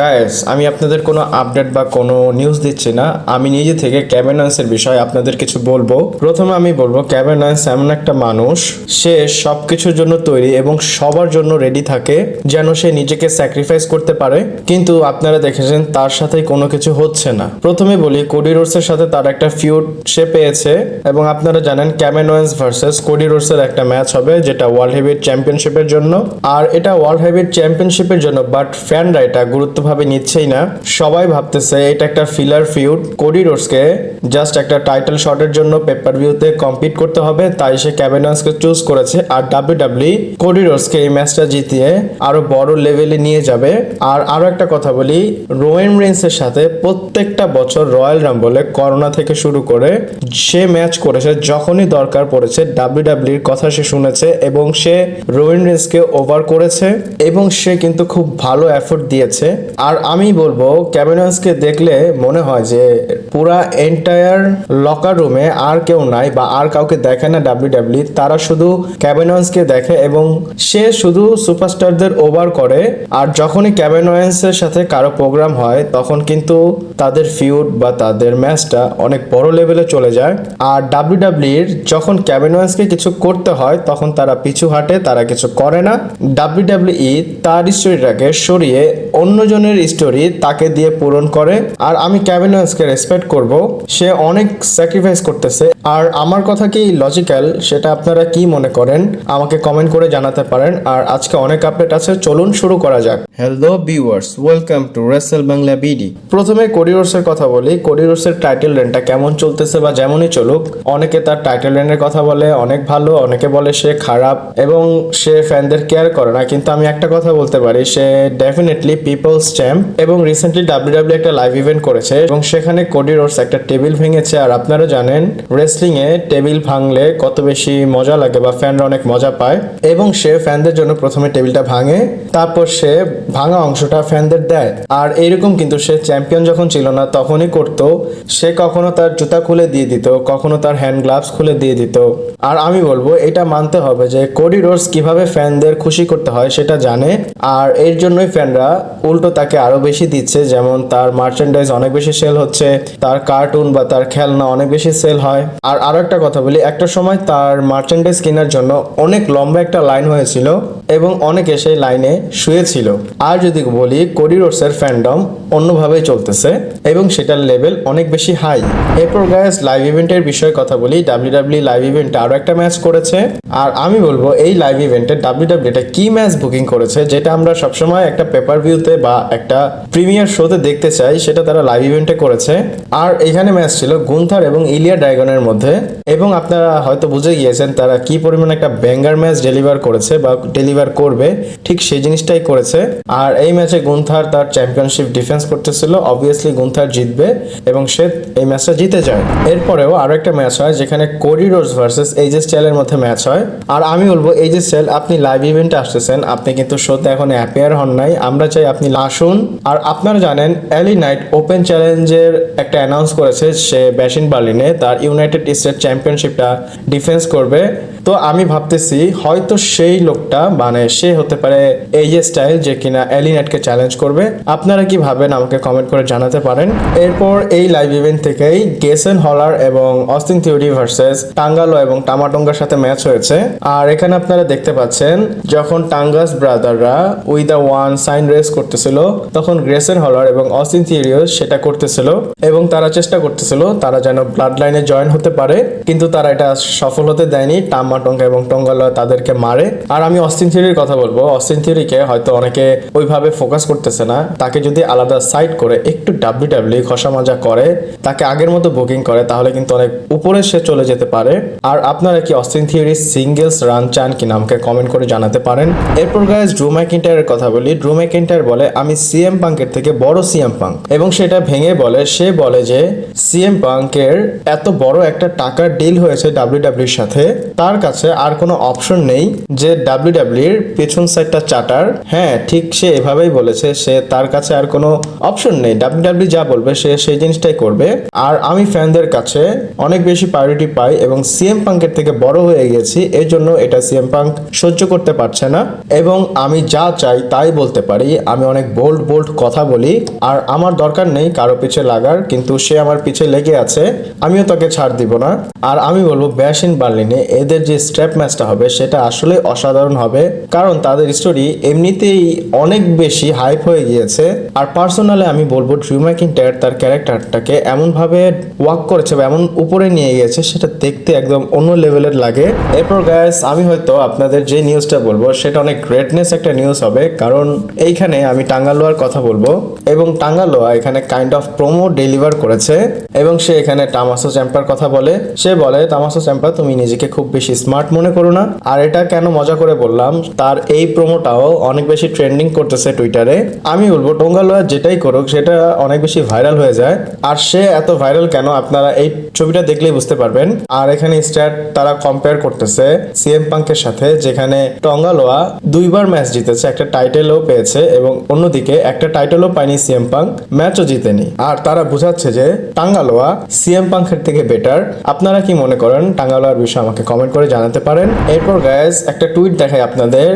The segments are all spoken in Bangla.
গাইস, আমি আপনাদের কোনো আপডেট বা কোনো নিউজ দিচ্ছি না। আমি নিজে থেকে কেভিন ওয়েন্সের বিষয়ে আপনাদের কিছু বলবো। প্রথমে আমি বলবো, কেভিন ওয়েন্স এমন একটা মানুষ, সে সবকিছুর জন্য তৈরি এবং সবার জন্য রেডি থাকে যেন সে নিজেকে স্যাক্রিফাইস করতে পারে। কিন্তু আপনারা দেখেছেন তার সাথে কোনো কিছু হচ্ছে না। প্রথমে বলি, কোডি রোডসের সাথে তার একটা ফিউড সে পেয়েছে এবং আপনারা জানেন কেভিন ওয়েন্স ভার্সেস কোডি রোডসের একটা ম্যাচ হবে, যেটা ওয়ার্ল্ড হেভিওয়েট চ্যাম্পিয়নশিপের জন্য। আর এটা ওয়ার্ল্ড হেভিওয়েট চ্যাম্পিয়নশিপের জন্য, বাট ফ্যানরা এটা গুরুত্বভাবে নিচ্ছেই না। সবাই ভাবতেছে এটা একটা ফিলার ফিউড, কোডি রোডসকে জাস্ট একটা টাইটেল শটের জন্য পেপার ভিউতে কম্পিট করতে হবে, তাই সে কেভিন ওয়েন্সকে চুজ করেছে। আর ডাব্লিউডাব্লিউ কোডি রোডসকে এই ম্যাচটা জিতিয়ে আরো বড় লেভেলে নিয়ে যাবে। আর আরো একটা কথা বলি, রোয়েন রেন্সের সাথে প্রত্যেকটা বছর রয়্যাল রাম্বলে করোনা থেকে শুরু করে সে ম্যাচ করেছে, যখনই দরকার পড়েছে ডাব্লিউডাব্লিউর কথা সে শুনেছে এবং সে রোয়েন রেন্সকে ওভার করেছে এবং সে কিন্তু খুব ভালো এফোর্ট দিয়েছে। আর আমি বলবো, কেভিন ওয়েন্সকে দেখলে মনে হয় যে পুরা এন্টায়ার লকার রুমে আর কেউ নাই বা আর কাউকে দেখে না ডাব্লিউডাব্লিউ, তারা শুধু কেভিন ওয়েন্সকে দেখে এবং সে শুধু সুপারস্টারদের ওভার করে। আর যখনই কেভিন ওয়েন্সের সাথে কারো প্রোগ্রাম হয় তখন কিন্তু তাদের ফিউড বা তাদের ম্যাচটা অনেক বড় লেভেলে চলে যায়। আর ডাব্লিউডাব্লিউর যখন কেভিন ওয়েন্সকে কিছু করতে হয় তখন তারা পিছু হাঁটে, তারা কিছু করে না। ডাব্লিউডাব্লিউ তার স্টোরিটাকে সরিয়ে অন্যজনের স্টোরি তাকে দিয়ে পূরণ করে। আর আমি কেভিন ওয়েন্সকে রেসপেক্ট করব, সে অনেক স্যাক্রিফাইস করতেছে। আর আমার কথা কি লজিক্যাল, সেটা আপনারা কি মনে করেন আমাকে কমেন্ট করে জানাতে পারেন। আর আজকে অনেক আপডেট আছে, চলুন শুরু করা যাক। Hello viewers, welcome to Rachel Bangla BD. প্রথমে কোডি রোডসের কথা বলি। কোডি রোডসের টাইটেল রেনটা কেমন চলতেছে বা যেমনই চলুক, অনেকে তার টাইটেল রেনের কথা বলে অনেক ভালো, অনেকে বলে সে খারাপ এবং সে ফ্যানদের কেয়ার করে না। কিন্তু আমি একটা কথা বলতে পারি, সে ডেফিনেটলি পিপলস চ্যাম্প। এবং রিসেন্টলি ডাব্লিউডাব্লিউ একটা লাইভ ইভেন্ট করেছে এবং সেখানে কোডি রোডস একটা টেবিল ভেঙেছে। আর আপনারা জানেন রেসলিং এ টেবিল ভাঙলে কত বেশি মজা লাগে বা ফ্যানরা অনেক মজা পায়। এবং সে ফ্যানদের জন্য প্রথমে টেবিলটা ভাঙে, তারপর সে ভাঙা অংশটা ফ্যানদের দেয়। আর এইরকম কিন্তু সে চ্যাম্পিয়ন যখন ছিল না তখনই করতো। সে কখনো তার জুতা খুলে দিয়ে দিত, কখনো তার হ্যান্ড গ্লাভস খুলে দিয়ে দিত। আর আমি বলবো, এটা মানতে হবে যে কোডি রোডস কিভাবে ফ্যানদের খুশি করতে হয় সেটা জানে। আর এর জন্যই ফ্যানরা উল্টো তাকে আরো বেশি দিচ্ছে, যেমন তার মার্চেন্ডাইজ অনেক বেশি সেল হচ্ছে, তার কার্টুন বা তার খেলনা অনেক বেশি সেল হয়। আর আরো একটা কথা বলি, একটা সময় তার মার্চেন্ডাইজ কেনার জন্য অনেক লম্বা একটা লাইন হয়েছিল এবং অনেকে সেই লাইনে শুয়েছিল। আর যদি বলি, কোডি রোডসের ফ্যান্ডম অন্যভাবেই চলতেছে এবং সেটার লেভেল অনেক বেশি হাই। এরপর গাইস, লাইভ ইভেন্টের বিষয়ে কথা বলি। ডাব্লিউডাব্লিউ লাইভ ইভেন্টে আরো একটা ম্যাচ করেছে। আর আমি বলবো, এই লাইভ ইভেন্টে ডাব্লিউডাব্লিউ একটা কি ম্যাচ বুকিং করেছে, যেটা আমরা সবসময় একটা পেপার ভিউতে বা একটা প্রিমিয়ার শোতে দেখতে চাই, সেটা তারা লাইভ ইভেন্টে করেছে। আর এখানে ম্যাচ ছিল গুন্থার এবং ইলিয়া ড্রাগনের মধ্যে। এবং আপনারা হয়তো বুঝে গিয়েছেন তারা কি পরিমাণে একটা ব্যাঙ্গার ম্যাচ ডেলিভার করেছে বা ডেলিভার করবে, ঠিক সেই জিনিসটাই করেছে। আর এই ম্যাচে গুন্থার তার চ্যাম্পিয়নশিপ ডিফেন্স করতেছিল। অবভিয়াসলি গুন্থার জিতবে এবং সে এই ম্যাচটা জিতে যায়। এরপরেও আরো একটা ম্যাচ হয় যেখানে কোডি রোডস ভার্সেস এইজে স্টাইলের মধ্যে ম্যাচ হয়। আর আমি বলবো, এইজে স্টাইল, আপনি লাইভ ইভেন্টে আসতেছেন, আপনি কিন্তু শোতে এখন অ্যাপিয়ার হন নাই। আমরা চাই আপনি আসুন। আর আপনারা জানেন এলি নাইট ওপেন চ্যালেঞ্জের একটা অ্যানাউন্স করেছে, সে ব্যাশিন বার্লিনে তার ইউনাইটেড স্টেট চ্যাম্পিয়নশিপটা ডিফেন্স করবে। তো আমি ভাবতেছি হয়তো সেই লোকটা মানে সে হতে পারে এইজে স্টাইল, যে কিনা এলি নাইটকে চ্যালেঞ্জ করবে। আপনারা কি ভাবেন আমাকে কমেন্ট করে জানাতে পারেন। এরপর এই লাইভ ইভেন্ট থেকেই গ্রেসন হলার এবং অস্টিন থিওরি ভার্সেস টাঙ্গালো এবং টামাটঙ্গার সাথে ম্যাচ হয়েছে। আর এখানে আপনারা দেখতে পাচ্ছেন, যখন টাঙ্গাস ব্রাদাররা with the one sign race করতেছিল তখন গ্রেসন হলার এবং অস্টিন থিওরিও সেটা করতেছিল এবং তারা চেষ্টা করতেছিল তারা যেন ব্লাড লাইনে জয়েন হতে পারে, কিন্তু তারা এটা সফল হতে দেয়নি। টামাটঙ্গা এবং টঙ্গালো তাদেরকে মারে। আর আমি অস্টিন থিওরির কথা বলবো, অস্টিন থিওরিকে হয়তো অনেকে ওইভাবে ফোকাস করতেছে না। তাকে যদি আলাদা সাইড করে একটু ডাব্লিউডাব্লিউ খসা মজা করে, তাকে আগের মতো বুকিং করে, তাহলে কিন্তু অনেক উপরে সে চলে যেতে পারে। আর আপনারা কি অস্টিন থিওরির সিঙ্গেলস রান চান কিনা আমাকে কমেন্ট করে জানাতে পারেন। এরপর গাইস, ড্রু ম্যাকিন্টায়ারের কথা বলি। ড্রু ম্যাকিন্টায়ার বলে, আমি সিএম পাঙ্কের থেকে বড় সিএম পাঙ্ক, এবং সেটা ভেঙে বলে, সে বলে যে সিএম পাঙ্কের এত বড় একটা টাকার ডিল হয়েছে ডাব্লিউডাব্লিউর সাথে, তার কাছে আর কোনো অপশন নেই যে ডাব্লিউডাব্লিউর পেছন সাইডটা চাটার। হ্যাঁ, ঠিক সে এভাবেই বলেছে, সে তার কাছে আর কোনো অপশন নেই, ডাব্লিউডাব্লিউ যা বলবে সে সেই জিনিসটাই করবে। আর আমি ফ্যানদের কাছে অনেক বেশি প্রায়োরিটি পাই এবং সিএম পাঙ্কের থেকে বড় হয়ে গেছি, এই জন্য এটা সিএম পাঙ্ক সহ্য করতে পারছে না এবং আমি যা চাই তাই বলতে পারি। আমি অনেক বোল্ড কথা বলি আর আমার দরকার নেই কারো পিছে লাগার, কিন্তু সে আমার পিছে লেগে আছে, আমিও তাকে ছাড় দিব না। আর আমি বলবো ব্যাশ ইন বার্লিনে এদের যে স্ট্র্যাপ ম্যাচটা হবে সেটা আসলে অসাধারণ হবে, কারণ তাদের স্টোরি এমনিতেই অনেক বেশি হাইপ হয়ে গিয়েছে। আর পার্সোনালি আমি বলবো ড্রু ম্যাকিন্টায়ার তার ক্যারেক্টারটাকে এমনভাবে ওয়াক করেছে বা এমন উপরে নিয়ে গিয়েছে, সেটা দেখতে একদম অন্য লেভেলের লাগে। এরপর গাইস আমি হয়তো আপনাদের যে নিউজটা বলবো সেটা অনেক গ্রেটনেস একটা নিউজ হবে, কারণ এইখানে আমি টাঙ্গালোয়ার কথা বলবো এবং টাঙ্গালোয়া এখানে কাইন্ড অফ প্রোমো ডেলিভার করেছে এবং সে এখানে টামাসো চ্যাম্পার কথা বলে। সে বলে, টামাসো চ্যাম্পা তুমি নিজেকে খুব বেশি স্মার্ট মনে করো না। আর এটা কেন মজা করে বললাম, তার এই প্রোমোটাও অনেক বেশি ট্রেন্ডিং করতেছে টুইটারে। আমি বলবো টাঙ্গালোয়া যেটাই করুক সেটা অনেক বেশি ভাইরাল হয়ে যায়। আর সে এত ভাইরাল কেন আপনারা এই ছবিটা দেখলেই বুঝতে পারবেন। আর এখানে স্ট্যাট তারা কম্পেয়ার করতেছে সিএম পাঙ্কের সাথে, যেখানে টাঙ্গালোয়া 2বার ম্যাচ জিতেছে, একটা টাইটেলও পেয়েছে এবং অন্যদিকে একটা টাইটেলও পায়নি সিএম পাঙ্ক, ম্যাচও জিতেনি। আর তারা বোঝাচ্ছে যে টাঙ্গালোয়া সিএম পাঙ্কের থেকে বেটার। আপনারা কি মনে করেন টাঙ্গালোয়ার বিষয়ে আমাকে কমেন্ট করে জানাতে পারেন। এরপর গাইজ একটা টুইট দেখাই আপনাদের,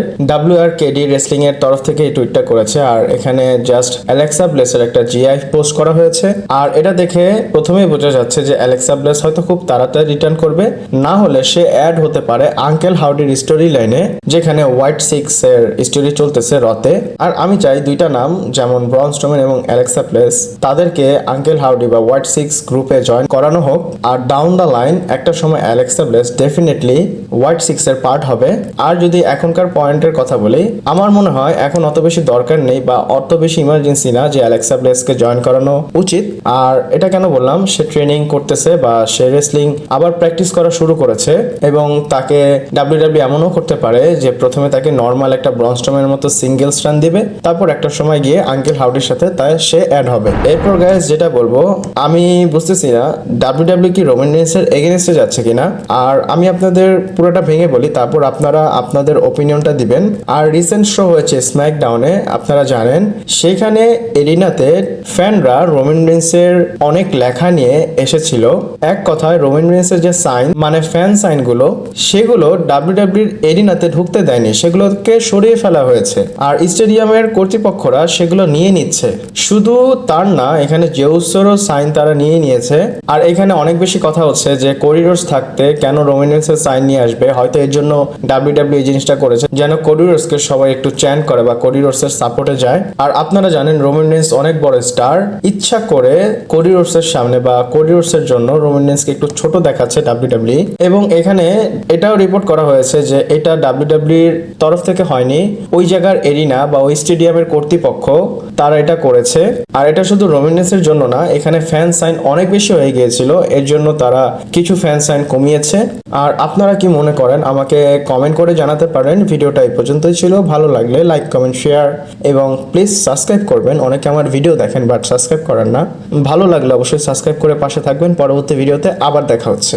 WRKD রেসলিং এর তরফ থেকে এই টুইটটা করেছে। আর এখানে জাস্ট অ্যালেক্সা ব্লেসের একটা জিআই পোস্ট করা হয়েছে। আর এটা দেখে প্রথমেই বোঝা যাচ্ছে যে অ্যালেক্সা ব্লেস হয়তো খুব তাড়াতাড়ি রিটার্ন করবে, না হলে সে অ্যাড হতে পারে আঙ্কেল হাউডির স্টোরি লাইনে, যেখানে হোয়াইট সিক্স এর স্টোরি চলতেছে রতে। আর আমি চাই দুইটা নাম যেমন ব্রন স্ট্রোম্যান এবং অ্যালেক্সা ব্লেস, তাদেরকে আঙ্কেল হাউডি বা হোয়াইট সিক্স গ্রুপে জয়েন করানো হোক। আর ডাউন দ্য লাইন একটা সময় Alexa bless definitely white six এর পার্ট হবে। আর যদি এখনকার পয়েন্টের কথা বলি, আমার মনে হয় এখন অত বেশি দরকার নেই বা অত বেশি ইমার্জেন্সি না যে অ্যালেক্সা ব্লেসকে জয়েন করানো উচিত। আর এটা কেন বললাম, সে ট্রেনিং করতেছে বা সে রেসলিং আবার প্র্যাকটিস করা শুরু করেছে এবং তাকে ডাব্লিউডাব্লিউ এমনও করতে পারে যে প্রথমে তাকে নর্মাল একটা ব্রন স্ট্রোম্যানের মতো সিঙ্গেলস রান দিবে, তারপর একটা সময় গিয়ে আঙ্কেল হাউডির সাথে তাই সে অ্যাড হবে। এরপর গাইস যেটা বলবো, আমি বুঝতেছি না ডাব্লিউডাব্লিউ কি রোমান রেইন্সের এগেইনস্টে যাচ্ছে কিনা। আর আমি আপনাদের পুরোটা ভেঙে বলি, তারপর আপনারা আপনাদের ওপিনিয়নটা দিবেন। আর রিসেন্ট শো হয়েছে স্ম্যাকডাউনে, আপনারা জানেন সেখানে এরিনাতে ফ্যানরা রোমান রেইন্সের অনেক লেখা নিয়ে এসেছিল। এক কথায় রোমান রেইন্সের যে সাইন মানে ফ্যান সাইনগুলো, সেগুলো ডাব্লিউডাব্লিউর এরিনাতে ঢুকতে দেয়নি, সেগুলোকে সরিয়ে ফেলা হয়েছে। আর স্টেডিয়ামের কর্তৃপক্ষরা সেগুলো নিয়ে নিচ্ছে। শুধু তার না, এখানে জেউসেরও সাইন তারা নিয়ে নিয়েছে। আর এখানে অনেক বেশি কথা হচ্ছে যে করিডোরস থাকতে কেন রোমান রেইন্সের সাইন নিয়ে আসবে। হয়তো এর জন্য ডাব্লিউডাব্লিউ এই জিনিসটা করেছে যেন করিডোরসকে সবাই একটু চ্যান্ট করে বা করিডোরসের সাপোর্টে যায়। আর আপনারা জানেন রোমান রেইন্স অনেক বড় স্টার, ইচ্ছা করে করিডোরসের সামনে বা করিডোরসের জন্য রোমান রেইন্সকে একটু ছোট দেখাচ্ছে ডাব্লিউডাব্লিউ। এবং এখানে এটাও রিপোর্ট করা হয়েছে যে এটা ডাব্লিউডাব্লিউর তরফ থেকে হয়নি, ওই জায়গার এরিনা বা ওই স্টেডিয়ামের কর্তৃপক্ষ তারা এটা করেছে। আর এটা শুধু রোমান রেইন্সের জন্য না, এখানে ফ্যান সাইন অনেক বেশি হয়ে গিয়েছিল, এর জন্য তারা কিছু ফ্যান সাইন কমিয়েছে। আর আপনারা কি মনে করেন আমাকে কমেন্ট করে জানাতে পারেন। ভিডিওটা এই পর্যন্তই ছিল, ভালো লাগলে লাইক কমেন্ট শেয়ার এবং প্লিজ সাবস্ক্রাইব করবেন। অনেকে আমার ভিডিও দেখেন বাট সাবস্ক্রাইব করেন না, ভালো লাগলে অবশ্যই সাবস্ক্রাইব করে পাশে থাকবেন। পরবর্তী ভিডিওতে আবার দেখা হচ্ছে।